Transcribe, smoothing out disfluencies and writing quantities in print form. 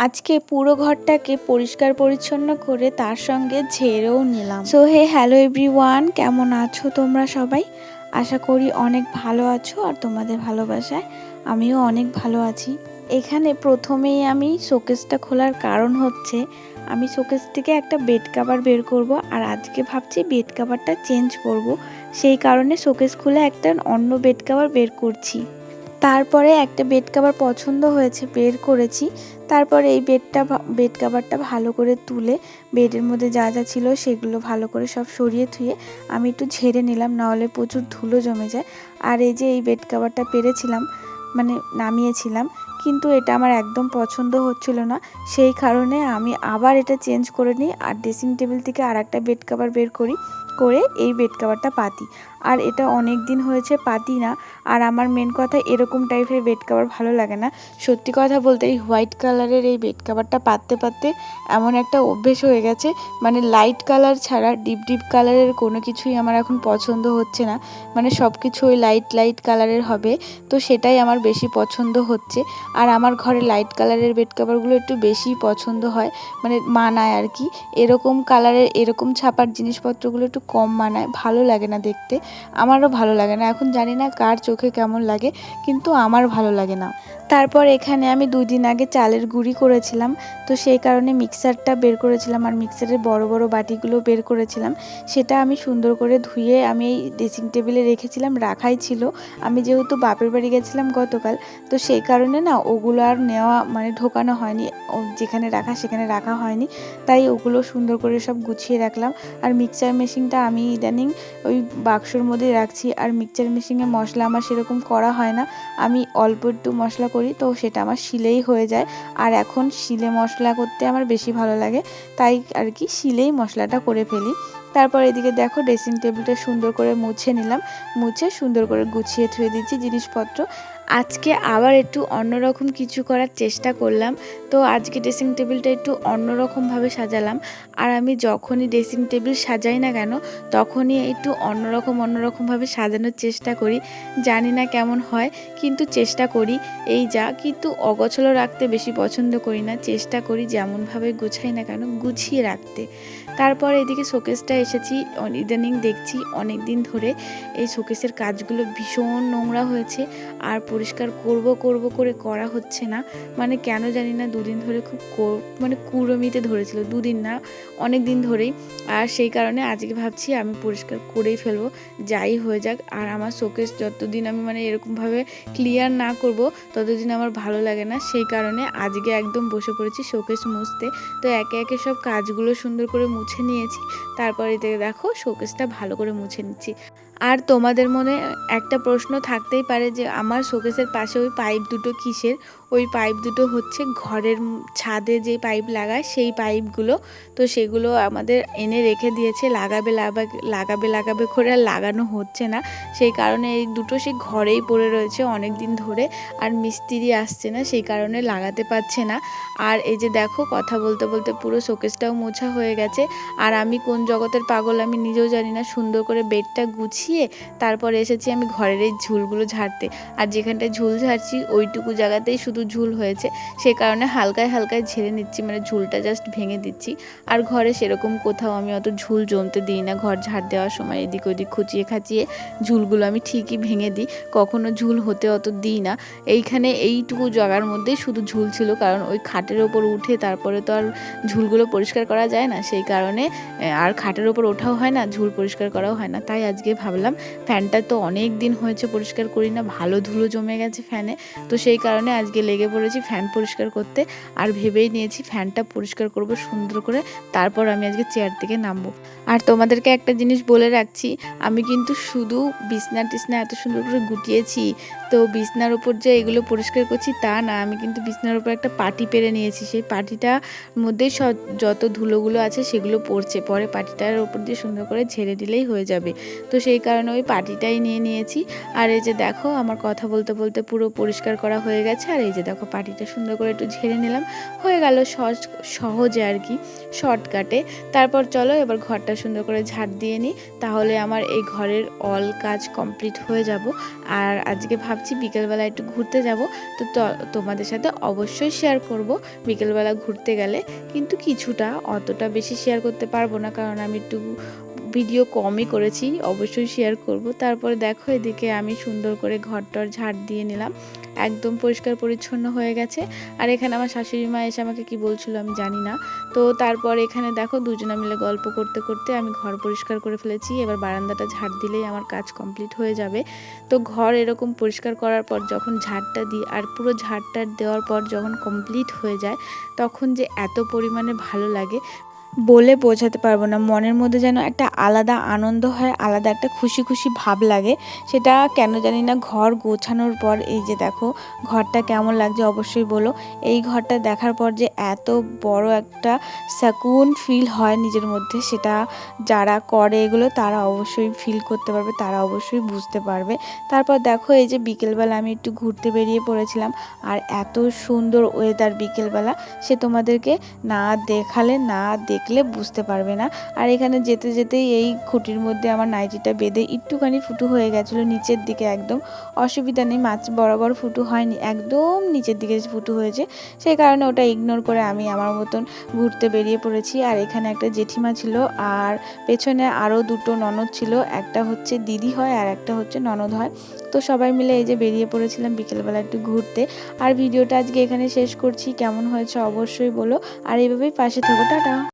আজকে পুরো ঘরটাকে পরিষ্কার পরিচ্ছন্ন করে তার সঙ্গে ঝেড়েও নিলাম। সো হ্যালো এভরিওয়ান, কেমন আছো তোমরা সবাই? আশা করি অনেক ভালো আছো আর তোমাদের ভালোবাসায় আমিও অনেক ভালো আছি। এখানে প্রথমেই আমি শোকেসটা খোলার কারণ হচ্ছে আমি শোকেস থেকে একটা বেড কভার বের করব, আর আজকে ভাবছি বেড কভারটা চেঞ্জ করব। সেই কারণে শোকেস খুলে একটা অন্য বেড কভার বের করছি। তারপরে একটা বেড কভার পছন্দ হয়েছে, বের করেছি। তারপরে এই বেড কভারটা ভালো করে তুলে বেডের মধ্যে যা যা ছিল সেগুলো ভালো করে সব সরিয়ে থুয়ে আমি একটু ঝেড়ে নিলাম, নাহলে প্রচুর ধুলো জমে যায়। আর এই যে এই বেড কভারটা পেরেছিলাম, মানে নামিয়েছিলাম, কিন্তু এটা আমার একদম পছন্দ হচ্ছিল না। সেই কারণে আমি আবার এটা চেঞ্জ করে নিই আর ড্রেসিং টেবিল থেকে আর একটা বেড কভার বের করে এই বেড কভারটা পাতি। আর এটা অনেক দিন হয়েছে পাতি না। আর আমার মেন কথা, এরকম টাইপের বেড কভার ভালো লাগে না। সত্যি কথা বলতে এই হোয়াইট কালারের এই বেড কভারটা পাততে পাততে এমন একটা অভ্যেস হয়ে গেছে, মানে লাইট কালার ছাড়া ডিপ কালারের কোনো কিছুই আমার এখন পছন্দ হচ্ছে না। মানে সব কিছু ওই লাইট কালারের হবে, তো সেটাই আমার বেশি পছন্দ হচ্ছে। আর আমার ঘরে লাইট কালারের বেড কভারগুলো একটু বেশি পছন্দ হয়, মানে মানায় আর কি। এরকম কালারের এরকম ছাপার জিনিসপত্রগুলো একটু কম মানায়, ভালো লাগে না দেখতে। আমারও ভালো লাগে না। এখন জানি না কার চোখে কেমন লাগে, কিন্তু আমার ভালো লাগে না। তারপর এখানে আমি 2 দিন আগে চালের গুঁড়ি করেছিলাম, তো সেই কারণে মিক্সারটা বের করেছিলাম আর মিক্সারের বড় বড় বাটিগুলো বের করেছিলাম। সেটা আমি সুন্দর করে ধুয়ে আমি এই ড্রেসিং টেবিলে রেখেছিলাম, রাখাই ছিল। আমি যেহেতু বাপের বাড়ি গেছিলাম গতকাল, তো সেই কারণে না ওগুলো আর নেওয়া মানে ঢোকানো হয়নি, যেখানে রাখা সেখানে রাখা হয়নি। তাই ওগুলো সুন্দর করে সব গুছিয়ে রাখলাম। আর মিক্সচার মেশিনটা আমি ইদানিং ওই বাক্সর মধ্যে রাখছি। আর মিক্সচার মেশিনে মশলা আমার সেরকম করা হয় না, আমি অল্প একটু মশলা করি, তো সেটা আমার শিলেই হয়ে যায়। আর এখন শিলে মশলা করতে আমার বেশি ভালো লাগে, তাই আর কি শিলেই মশলাটা করে ফেলি। তারপর এদিকে দেখো ড্রেসিং টেবিলটা সুন্দর করে মুছে নিলাম, মুছে সুন্দর করে গুছিয়ে ধুয়ে দিচ্ছি জিনিসপত্র। আজকে আবার একটু অন্যরকম কিছু করার চেষ্টা করলাম, তো আজকে ড্রেসিং টেবিলটা একটু অন্যরকমভাবে সাজালাম। আর আমি যখনই ড্রেসিং টেবিল সাজাই না কেন, তখনই একটু অন্যরকমভাবে সাজানোর চেষ্টা করি। জানি না কেমন হয়, কিন্তু চেষ্টা করি। এই যা, কিন্তু অগোছালো রাখতে বেশি পছন্দ করি না, চেষ্টা করি যেমনভাবে গুছাই না কেন গুছিয়ে রাখতে। তারপর এদিকে শোকেসটা এসেছি, ইদানিং দেখছি অনেক দিন ধরে এই শোকেসের কাজগুলো ভীষণ নোংরা হয়েছে, আর পরিষ্কার করব করে করা হচ্ছে না। মানে কেন জানি না, 2 দিন ধরে খুব মানে কুড়মিতে ধরেছিল, 2 দিন না অনেক দিন ধরেই। আর সেই কারণে আজকে ভাবছি আমি পরিষ্কার করেই ফেলবো, যাই হয়ে যাক। আর আমার শোকেস যতদিন আমি মানে এরকমভাবে ক্লিয়ার না করব, ততদিন আমার ভালো লাগে না। সেই কারণে আজকে একদম বসে পড়েছি শোকেস মুছতে। তো একে একে সব কাজগুলো সুন্দর করে মুছে নিয়েছি। তারপরে দেখো শোকেসটা ভালো করে মুছে নিচ্ছি। আর তোমাদের মনে একটা প্রশ্ন থাকতেই পারে যে আমার শোকেসের পাশে ওই পাইপ দুটো কিসের? ওই পাইপ দুটো হচ্ছে ঘরের ছাদে যে পাইপ লাগায় সেই পাইপগুলো। তো সেগুলো আমাদের এনে রেখে দিয়েছে, লাগাবে করে আর লাগানো হচ্ছে না। সেই কারণে এই দুটো সেই ঘরেই পড়ে রয়েছে অনেক দিন ধরে, আর মিস্ত্রি আসছে না, সেই কারণে লাগাতে পারছে না। আর এই যে দেখো কথা বলতে বলতে পুরো শোকেসটাও মোছা হয়ে গেছে। আর আমি কোন জগতের পাগল আমি নিজেও জানি না, সুন্দর করে বেডটা গুছিয়ে তারপরে এসেছি আমি ঘরের এই ঝুলগুলো ঝাড়তে। আর যেখানটায় ঝুল ঝাড়ছি ওইটুকু জায়গাতেই শুধু ঝুল হয়েছে, সে কারণে হালকায় ঝেড়ে নিচ্ছি, মানে ঝুলটা জাস্ট ভেঙে দিচ্ছি। আর ঘরে সেরকম কোথাও আমি অত ঝুল জমতে দিই না, ঘর ঝাড় দেওয়ার সময় এদিক ওদিক খুঁচিয়ে খাচিয়ে ঝুলগুলো আমি ঠিকই ভেঙে দিই, কখনো ঝুল হতে অত দিই না। এইখানে এইটুকু জায়গার মধ্যেই শুধু ঝুল ছিল, কারণ ওই খাটের ওপর উঠে তারপরে তো আর ঝুলগুলো পরিষ্কার করা যায় না, সেই কারণে আর খাটের ওপর ওঠাও হয় না, ঝুল পরিষ্কার করাও হয় না। তাই আজকে ভাবলাম ফ্যানটা তো অনেক দিন হয়েছে পরিষ্কার করি না, ভালো ধুলো জমে গেছে ফ্যানে, তো সেই কারণে আজকে লেগে পড়েছি ফ্যান পরিষ্কার করতে। আর ভেবেই নিয়েছি ফ্যানটা পরিষ্কার করব সুন্দর করে, তারপর আমি আজকে চেয়ার থেকে নামবো। আর তোমাদেরকে একটা জিনিস বলে রাখছি, আমি কিন্তু শুধু বিছনা টিছনা এত সুন্দর করে গুটিয়েছি, তো বিছনার উপর যে এগুলো পরিষ্কার করছি তা না, আমি কিন্তু বিছনার উপর একটা পাটি পেরে নিয়েছি, সেই পাটিটার মধ্যেই যত ধুলোগুলো আছে সেগুলো পড়ছে, পরে পাটিটার উপর দিয়ে সুন্দর করে ঝেড়ে দিলেই হয়ে যাবে। তো সেই কারণে ওই পাটিটাই নিয়েছি। আর এই যে দেখো আমার কথা বলতে বলতে পুরো পরিষ্কার করা হয়ে গেছে। আর এই যে যে দেখো পাটিটা সুন্দর করে একটু ঝেড়ে নিলাম, হয়ে গেল সহজে আর কি, শর্টকাটে। তারপর চলো এবার ঘরটা সুন্দর করে ঝাড় দিয়ে নিই, তাহলে আমার এই ঘরের অল কাজ কমপ্লিট হয়ে যাব। আর আজকে ভাবছি বিকেলবেলা একটু ঘুরতে যাব, তো তোমাদের সাথে অবশ্যই শেয়ার করব বিকেলবেলা ঘুরতে গেলে, কিন্তু কিছুটা, অতটা বেশি শেয়ার করতে পারবো না, কারণ আমি একটু ভিডিও কমই করেছি, অবশ্যই শেয়ার করব। তারপরে দেখো এদিকে আমি সুন্দর করে ঘরটার ঝাড় দিয়ে নিলাম, একদম পরিষ্কার পরিচ্ছন্ন হয়ে গেছে। আর এখানে আমার শাশুড়ি মা এসে আমাকে কি বলছিল আমি জানি না। তো তারপর এখানে দেখো দুজনে মিলে গল্প করতে করতে আমি ঘর পরিষ্কার করে ফেলেছি। এবার বারান্দাটা ঝাড় দিলেই আমার কাজ কমপ্লিট হয়ে যাবে। তো ঘর এরকম পরিষ্কার করার পর যখন ঝাড়টা দিই, আর পুরো ঝাড়টা দেওয়ার পর যখন কমপ্লিট হয়ে যায়, তখন যে এত পরিমাণে ভালো লাগে বলে বোঝাতে পারবো না। মনের মধ্যে যেন একটা আলাদা আনন্দ হয়, আলাদা একটা খুশি খুশি ভাব লাগে। সেটা কেন জানি না। ঘর গোছানোর পর এই যে দেখো ঘরটা কেমন লাগছে অবশ্যই বলো। এই ঘরটা দেখার পর যে এত বড় একটা সাকুন ফিল হয় নিজের মধ্যে, সেটা যারা করে এগুলো তারা অবশ্যই ফিল করতে পারবে, তারা অবশ্যই বুঝতে পারবে। তারপর দেখো এই যে বিকেলবেলা আমি একটু ঘুরতে বেরিয়ে পড়েছিলাম, আর এত সুন্দর ওয়েদার বিকেলবেলা, সে তোমাদেরকে না দেখালে, না দেখলে বুঝতে পারবে না। আর এখানে যেতে যেতেই এই খুঁটির মধ্যে আমার নাইটিটা বেঁধে একটুখানি ফুটো হয়ে গেছিলো নিচের দিকে, একদম অসুবিধা নেই, মাছ বরাবর ফুটো হয়নি, একদম নিচের দিকে ফুটো হয়েছে, সেই কারণে ওটা ইগনোর করে আমি আমার মতন ঘুরতে বেরিয়ে পড়েছি। আর এখানে একটা জেঠিমা ছিল, আর পেছনে আরও দুটো ননদ ছিল, একটা হচ্ছে দিদি হয় আর একটা হচ্ছে ননদ হয়। তো সবাই মিলে এই যে বেরিয়ে পড়েছিলাম বিকেলবেলা একটু ঘুরতে। আর ভিডিওটা আজকে এখানে শেষ করছি, কেমন হয়েছে অবশ্যই বলো, আর এইভাবেই পাশে থাকো, টাটা।